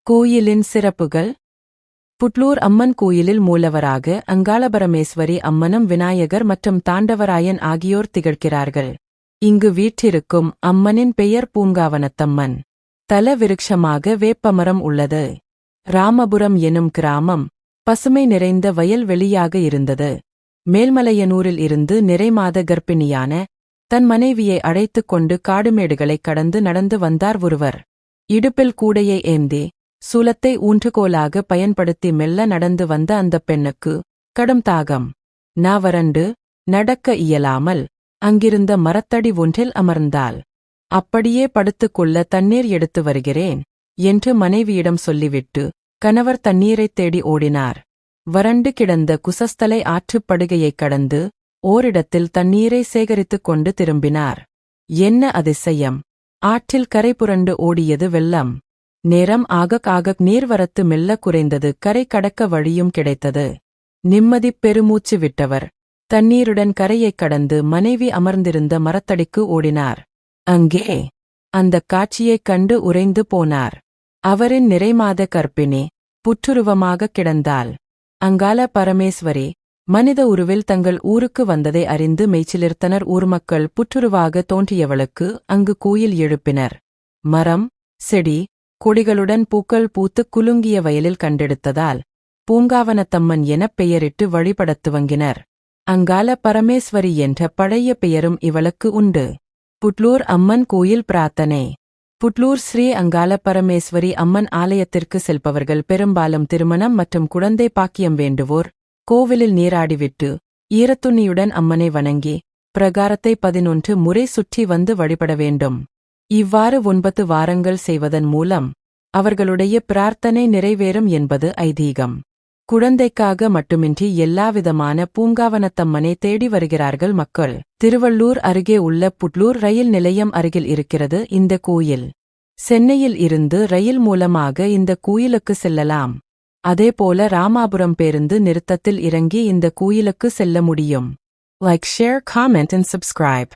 கோயிலின் சிறப்புகள். புட்லூர் அம்மன் கோயிலில் மூலவராக அங்காளபரமேஸ்வரி அம்மனும் விநாயகர் மற்றும் தாண்டவராயன் ஆகியோர் திகழ்கிறார்கள். இங்கு வீற்றிருக்கும் அம்மனின் பெயர் பூங்காவனத்தம்மன். தல விருட்சமாக வேப்பமரம் உள்ளது. ராமபுரம் எனும் கிராமம் பசுமை நிறைந்த வயல்வெளியாக இருந்தது. மேல்மலையனூரில் இருந்து நிறைமாத கர்ப்பிணியான தன் மனைவியை அழைத்துக் கொண்டு காடுமேடுகளைக் கடந்து நடந்து வந்தார் ஒருவர். இடுப்பில் கூடையை ஏந்தி சூலத்தை ஊன்றுகோலாக பயன்படுத்தி மெல்ல நடந்து வந்த அந்தப் பெண்ணுக்கு கடும் தாகம். வறண்டு நடக்க இயலாமல் அங்கிருந்த மரத்தடி ஒன்றில் அமர்ந்தாள். அப்படியே படுத்துக்கொள்ள தண்ணீர் எடுத்து வருகிறேன் என்று மனைவியிடம் சொல்லிவிட்டு கணவர் தண்ணீரைத் தேடி ஓடினார். வறண்டு கிடந்த குசஸ்தலை ஆற்றுப்படுகையைக் கடந்து ஓரிடத்தில் தண்ணீரை சேகரித்துக் கொண்டு திரும்பினார். என்ன அதிசயம்! ஆற்றில் கரை புரண்டு ஓடியது வெள்ளம். நேரம் ஆகக் நீர்வரத்து மெல்ல குறைந்தது. கரை கடக்க வழியும் கிடைத்தது. நிம்மதிப் பெருமூச்சு விட்டவர் தண்ணீருடன் கரையைக் கடந்து மனைவி அமர்ந்திருந்த மரத்தடிக்கு ஓடினார். அங்கே அந்தக் காட்சியைக் கண்டு உறைந்து போனார். அவரின் நிறைமாத கர்ப்பிணி புற்றுருவமாகக் கிடந்தாள். அங்காள பரமேஸ்வரி மனித உருவில் தங்கள் ஊருக்கு வந்ததை அறிந்து மெய்ச்சிலிர்த்தனர் ஊர்மக்கள். புற்றுருவாக தோன்றியவளுக்கு அங்கு கோயில் எழுப்பினர். மரம் செடி கொடிகளுடன் பூக்கள் பூத்துக் குலுங்கிய வயலில் கண்டெடுத்ததால் பூங்காவனத்தம்மன் எனப் பெயரிட்டு வழிபடத் துவங்கினர். அங்காள பரமேஸ்வரி என்ற பழைய பெயரும் இவளுக்கு உண்டு. புட்லூர் அம்மன் கோயில் பிரார்த்தனை. புட்லூர் ஸ்ரீ அங்காள பரமேஸ்வரி அம்மன் ஆலயத்திற்கு செல்பவர்கள் பெரும்பாலும் திருமணம் மற்றும் குழந்தை பாக்கியம் வேண்டுவோர் கோவிலில் நீராடிவிட்டு ஈரத்துணியுடன் அம்மனை வணங்கி பிரகாரத்தை 11 முறை சுற்றி வந்து வழிபட வேண்டும். இவ்வாறு 9 வாரங்கள் செய்வதன் மூலம் அவர்களுடைய பிரார்த்தனை நிறைவேறும் என்பது ஐதீகம். குழந்தைக்காக மட்டுமின்றி எல்லாவிதமான பூங்காவனத்தம்மனை தேடி வருகிறார்கள் மக்கள். திருவள்ளூர் அருகே உள்ள புட்லூர் ரயில் நிலையம் அருகில் இருக்கிறது இந்த கோயில். சென்னையில் இருந்து ரயில் மூலமாக இந்த கோயிலுக்கு செல்லலாம். அதேபோல ராமாபுரம் பேருந்து நிறுத்தத்தில் இறங்கி இந்த கோயிலுக்கு செல்ல முடியும். Like, share, comment and subscribe.